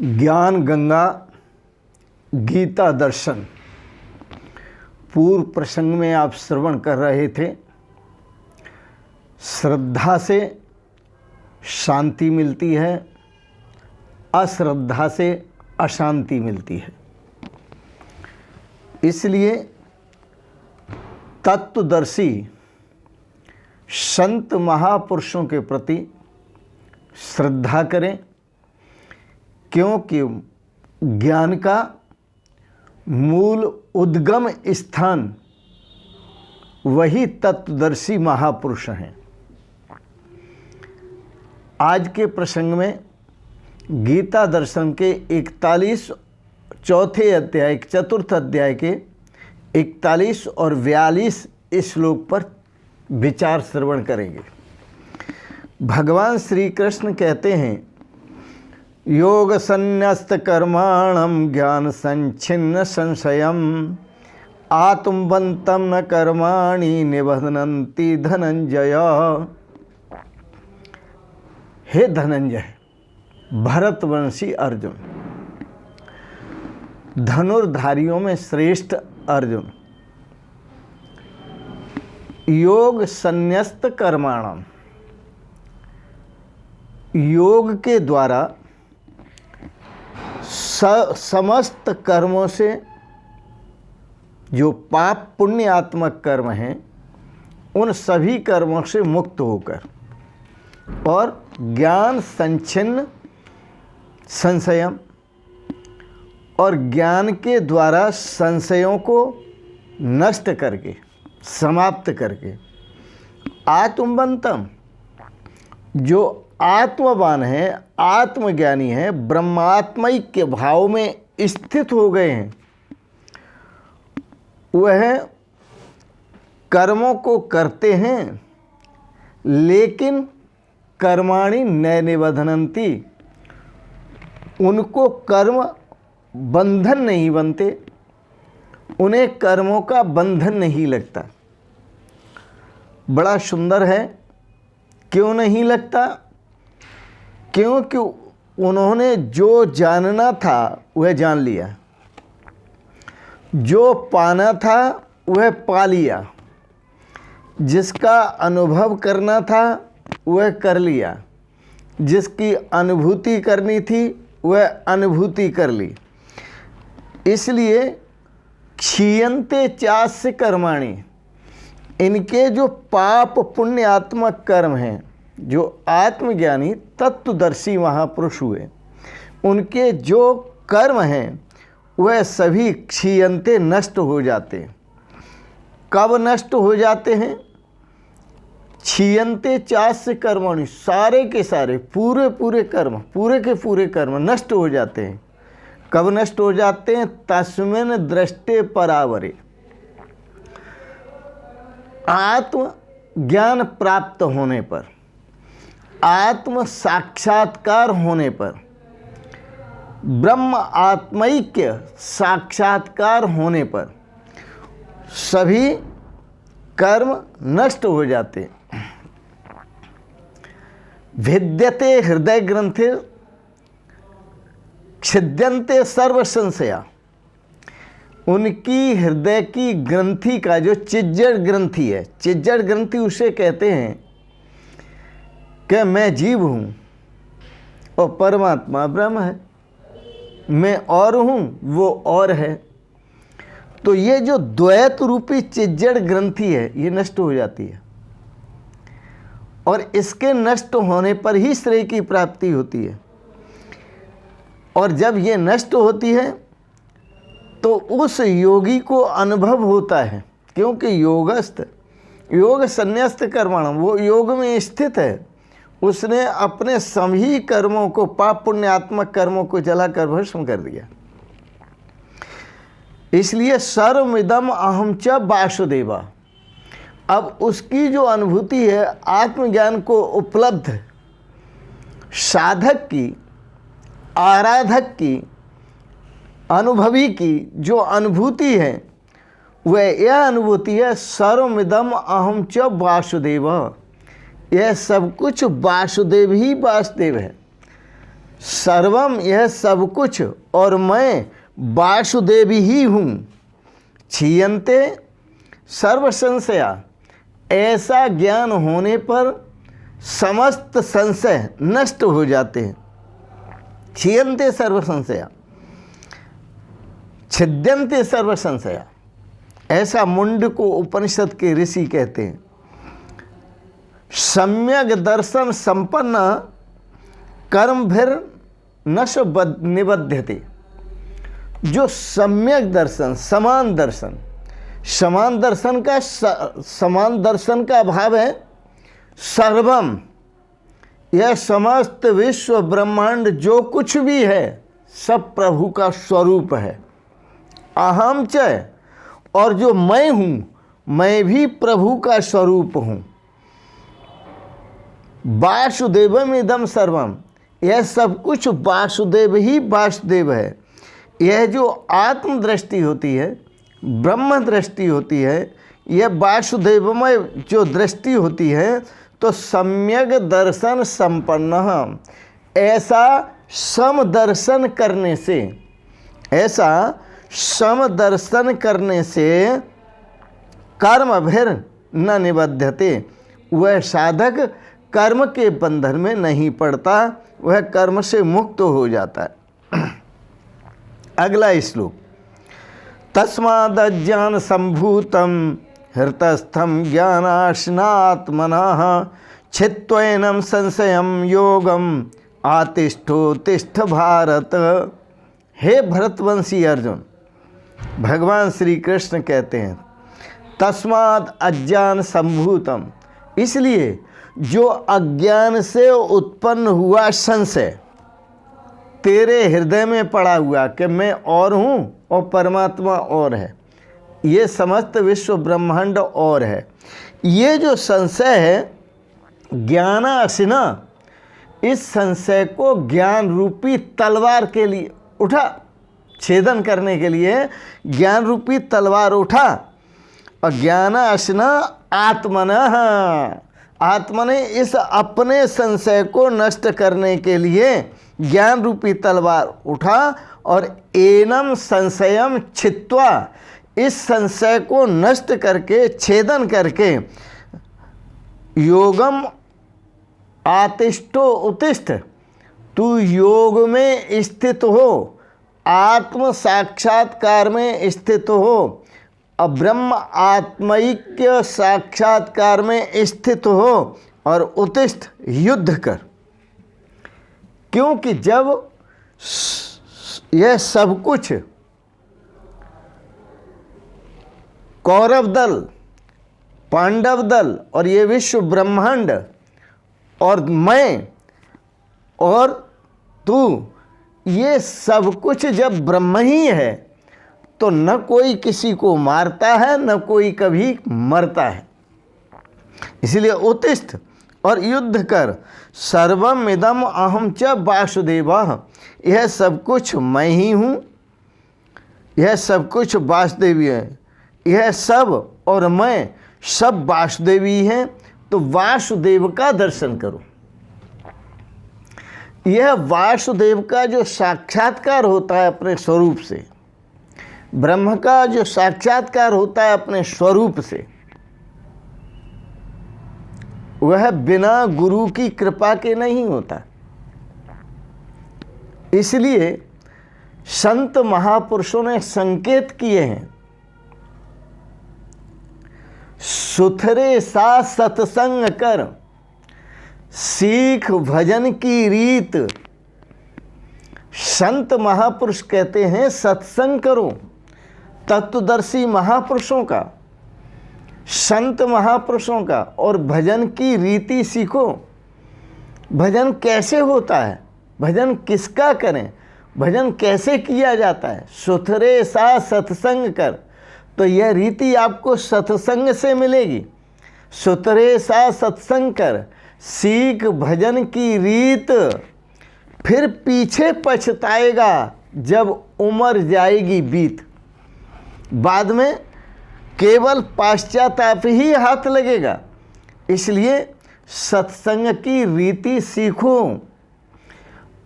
ज्ञान गंगा गीता दर्शन। पूर्व प्रसंग में आप श्रवण कर रहे थे, श्रद्धा से शांति मिलती है, अश्रद्धा से अशांति मिलती है। इसलिए तत्वदर्शी संत महापुरुषों के प्रति श्रद्धा करें, क्योंकि ज्ञान का मूल उद्गम स्थान वही तत्वदर्शी महापुरुष हैं। आज के प्रसंग में गीता दर्शन के 41 चौथे अध्याय चतुर्थ अध्याय के 41 और 42 श्लोक पर विचार श्रवण करेंगे। भगवान श्री कृष्ण कहते हैं, योग संन्यस्त कर्माणम ज्ञान संच्छिन्न संशयम आत्मवंतम न कर्माणि निबध्नन्ति धनंजय। हे धनंजय, भरतवंशी अर्जुन, धनुर्धारियों में श्रेष्ठ अर्जुन, योग संन्यस्त कर्माणम, योग के द्वारा समस्त कर्मों से, जो पाप पुण्यात्मक कर्म हैं, उन सभी कर्मों से मुक्त होकर और ज्ञान संच्छिन्न संशयम, और ज्ञान के द्वारा संशयों को नष्ट करके, समाप्त करके, आत्मवंतम, जो आत्मवान है, आत्मज्ञानी है, ब्रह्मात्मय के भाव में स्थित हो गए हैं, वह कर्मों को करते हैं, लेकिन कर्माणि न निबध्नन्ति, उनको कर्म बंधन नहीं बनते, उन्हें कर्मों का बंधन नहीं लगता। बड़ा सुंदर है। क्यों नहीं लगता? क्योंकि उन्होंने जो जानना था वह जान लिया, जो पाना था वह पा लिया, जिसका अनुभव करना था वह कर लिया, जिसकी अनुभूति करनी थी वह अनुभूति कर ली। इसलिए क्षीयन्ते चास्य कर्माणि, इनके जो पाप पुण्यात्मक कर्म हैं, जो आत्मज्ञानी तत्वदर्शी महापुरुष हुए, उनके जो कर्म हैं वह सभी क्षीयन्ते नष्ट हो जाते हैं। कब नष्ट हो जाते हैं? क्षीयन्ते चास्य कर्माणि, सारे के सारे पूरे कर्म, पूरे के पूरे कर्म नष्ट हो जाते हैं। कब नष्ट हो जाते हैं? तस्मिन् दृष्टे परावरे, आत्म ज्ञान प्राप्त होने पर, आत्म साक्षात्कार होने पर, ब्रह्म आत्मैक्य साक्षात्कार होने पर सभी कर्म नष्ट हो जाते। भिद्यते हृदय ग्रंथे छिद्यन्ते सर्व संशया, उनकी हृदय की ग्रंथि का जो चिज्जड़ ग्रंथि है, चिज्जड़ ग्रंथि उसे कहते हैं कि मैं जीव हूँ और परमात्मा ब्रह्म है, मैं और हूँ वो और है। तो ये जो द्वैत रूपी चिज्जड़ ग्रंथि है, ये नष्ट हो जाती है, और इसके नष्ट होने पर ही श्रेय की प्राप्ति होती है। और जब ये नष्ट होती है तो उस योगी को अनुभव होता है, क्योंकि योगस्थ, योग संन्यस्त कर्माणम, वो योग में स्थित है। उसने अपने सभी कर्मों को, पाप पुण्यात्मक कर्मों को जलाकर भस्म कर दिया। इसलिए सर्वमिदं अहं च वासुदेवा, अब उसकी जो अनुभूति है आत्मज्ञान को उपलब्ध साधक की, आराधक की, अनुभवी की जो अनुभूति है, वह यह अनुभूति है सर्वमिदं अहं च वासुदेव, यह सब कुछ वासुदेव ही वासुदेव है। सर्वम यह सब कुछ और मैं वासुदेव ही हूँ। क्षीयन्ते सर्व संशया, ऐसा ज्ञान होने पर समस्त संशय नष्ट हो जाते हैं। क्षीयन्ते सर्व संशया, छिद्यन्ते सर्व संशया, ऐसा मुंड को उपनिषद के ऋषि कहते हैं। सम्यक दर्शन संपन्न कर्म भीर नश निबध्यते। जो सम्यक दर्शन, समान दर्शन, समान दर्शन का भाव है सर्वम, यह समस्त विश्व ब्रह्मांड जो कुछ भी है सब प्रभु का स्वरूप है। अहम च, और जो मैं हूँ मैं भी प्रभु का स्वरूप हूँ। वासुदेवम इदम सर्वम, यह सब कुछ वासुदेव ही वासुदेव है। यह जो आत्म दृष्टि होती है, ब्रह्म दृष्टि होती है, यह वासुदेवमय जो दृष्टि होती है, तो सम्यक दर्शन संपन्न, ऐसा समदर्शन करने से, ऐसा समदर्शन करने से कर्म भीर न निबध्यते, वह साधक कर्म के बंधन में नहीं पड़ता, वह कर्म से मुक्त हो जाता है। अगला श्लोक, तस्माद् अज्ञान संभूतम हृतस्थम ज्ञानाश्नात्मनः छित्त्वैनं संशयं योगम आतिष्ठोतिष्ठ भारत। हे भरतवंशी अर्जुन, भगवान श्री कृष्ण कहते हैं तस्माद् अज्ञान संभूतम, इसलिए जो अज्ञान से उत्पन्न हुआ संशय तेरे हृदय में पड़ा हुआ कि मैं और हूँ और परमात्मा और है, ये समस्त विश्व ब्रह्मांड और है, ये जो संशय है ज्ञानासिना, इस संशय को ज्ञान रूपी तलवार के लिए उठा, छेदन करने के लिए ज्ञान रूपी तलवार उठा। और ज्ञानासिना आत्मनः, आत्मा ने इस अपने संशय को नष्ट करने के लिए ज्ञान रूपी तलवार उठा और एनम संशयम छित्त्वा, इस संशय को नष्ट करके, छेदन करके, योगम आतिष्ठो उत्तिष्ठ, तू योग में स्थित हो, आत्म साक्षात्कार में स्थित हो, ब्रह्म आत्मैक्य साक्षात्कार में स्थित हो और उत्तिष्ठ, युद्ध कर। क्योंकि जब यह सब कुछ कौरव दल, पांडव दल और ये विश्व ब्रह्मांड और मैं और तू, ये सब कुछ जब ब्रह्म ही है तो न कोई किसी को मारता है न कोई कभी मरता है। इसलिए उत्तिष्ठ और युद्ध कर। सर्वम इदम अहम च वासुदेवः, यह सब कुछ मैं ही हूँ, यह सब कुछ वासुदेवी है, यह सब और मैं सब वासुदेवी हैं। तो वासुदेव का दर्शन करो। यह वासुदेव का जो साक्षात्कार होता है अपने स्वरूप से, ब्रह्म का जो साक्षात्कार होता है अपने स्वरूप से, वह बिना गुरु की कृपा के नहीं होता। इसलिए संत महापुरुषों ने संकेत किए हैं, सुथरे सा सत्संग कर, सीख भजन की रीत। संत महापुरुष कहते हैं सत्संग करो, तत्वदर्शी महापुरुषों का, संत महापुरुषों का, और भजन की रीति सीखो। भजन कैसे होता है, भजन किसका करें, भजन कैसे किया जाता है। सुथरे सा सत्संग कर, तो यह रीति आपको सत्संग से मिलेगी। सुथरे सा सत्संग कर, सीख भजन की रीत, फिर पीछे पछताएगा जब उम्र जाएगी बीत। बाद में केवल पाश्चाताप ही हाथ लगेगा। इसलिए सत्संग की रीति सीखो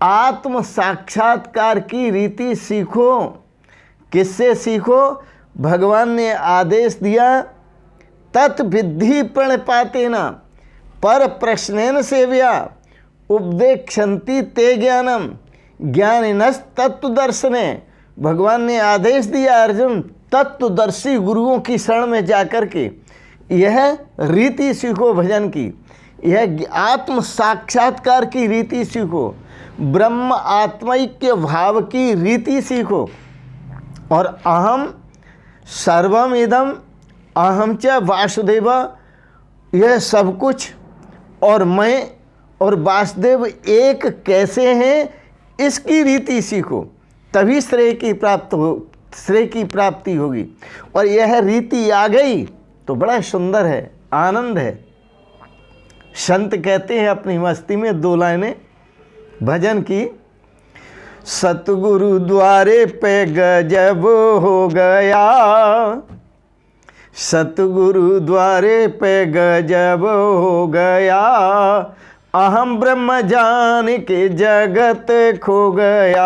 आत्म साक्षात्कार की रीति सीखो। किससे सीखो? भगवान ने आदेश दिया, तत् विद्धि प्रणपातेन पर प्रश्नेन सेव्या उपदेक्षन्ति ते ज्ञानम ज्ञानिनस् तत्वदर्शने। भगवान ने आदेश दिया, अर्जुन तत्वदर्शी गुरुओं की शरण में जाकर के यह रीति सीखो भजन की, यह आत्म साक्षात्कार की रीति सीखो, ब्रह्म आत्मैक्य भाव की रीति सीखो। और अहम सर्वम इदम अहम च वासुदेव, यह सब कुछ और मैं और वासुदेव एक कैसे हैं, इसकी रीति सीखो, तभी श्रेय की प्राप्ति होगी। और यह रीति आ गई तो बड़ा सुंदर है, आनंद है। संत कहते हैं अपनी मस्ती में 2 लाइनें भजन की, सतगुरु द्वारे पे गजब हो गया, सतगुरु द्वारे पे गजब हो गया, अहम ब्रह्म जान के जगत खो गया,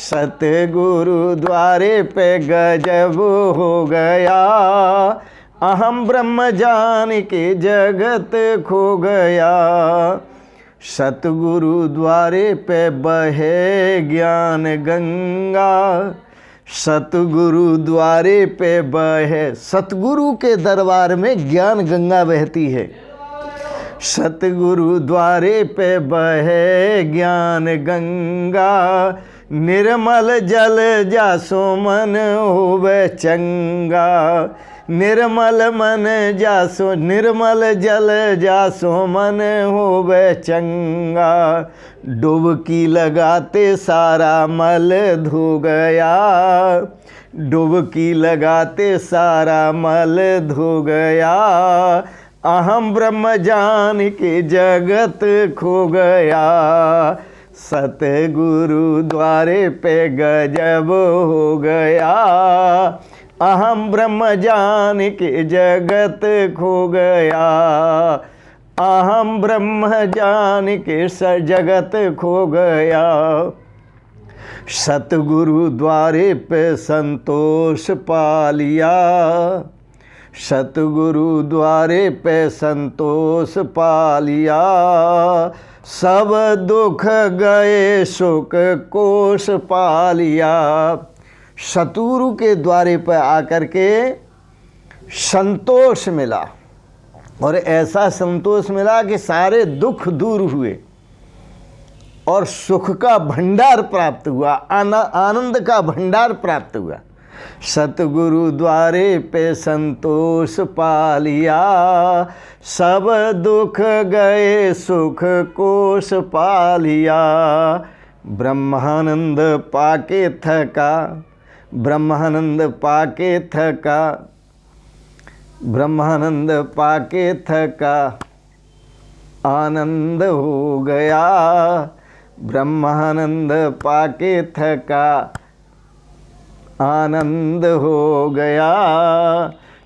सतगुरु द्वारे पे गजब हो गया, अहम ब्रह्म जान के जगत खो गया, सतगुरु द्वारे पे बहे ज्ञान गंगा, सतगुरु द्वारे पे बहे, सतगुरु के दरबार में ज्ञान गंगा बहती है, सतगुरु द्वारे पे बहे ज्ञान गंगा, निर्मल जल जासो मन होवे चंगा, निर्मल मन जासो, निर्मल जल जासो मन होवे चंगा, डुबकी लगाते सारा मल धो गया, डुबकी लगाते सारा मल धो गया, अहम ब्रह्म जान के जगत खो गया, सतगुरु द्वारे पे गजब हो गया, अहम ब्रह्म जान के जगत खो गया, अहम ब्रह्म जान के जगत खो गया, सतगुरु द्वारे पे संतोष पा लिया, सतगुरु द्वारे पे संतोष पा लिया, सब दुख गए सुख कोश पा लिया, सतगुरु के द्वारे पर आकर के संतोष मिला, और ऐसा संतोष मिला कि सारे दुख दूर हुए और सुख का भंडार प्राप्त हुआ, आनंद का भंडार प्राप्त हुआ। सतगुरु द्वारे पे संतोष पा लिया, सब दुख गए सुख कोश पा लिया, ब्रह्मानंद पाके थका, ब्रह्मानंद पाके थका, ब्रह्मानंद पाके थका, आनंद हो गया, ब्रह्मानंद पाके थका, आनंद हो गया,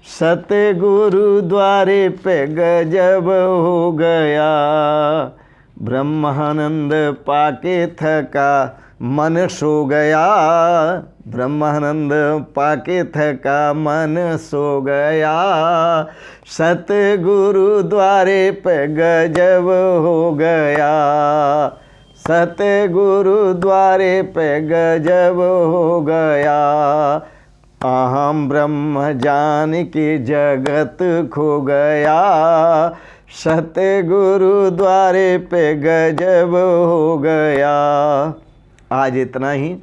सतगुरु द्वारे पे गजब हो गया, ब्रह्मानंद पाके थका मन सो गया, ब्रह्मानंद पाके थका मन सो गया, सतगुरु द्वारे पे गजब हो गया, सतगुरु द्वारे पे गजब हो गया, अहम ब्रह्म जान के जगत खो गया, सतगुरु द्वारे पे गजब हो गया। आज इतना ही।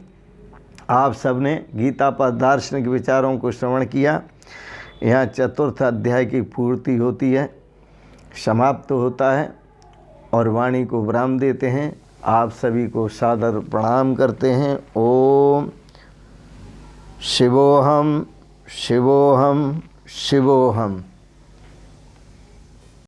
आप सबने गीता पर दार्शनिक विचारों को श्रवण किया। यहाँ 4th अध्याय की पूर्ति होती है, समाप्त होता है और वाणी को विराम देते हैं। आप सभी को सादर प्रणाम करते हैं। ओम शिवोहम शिवोहम शिवोहम।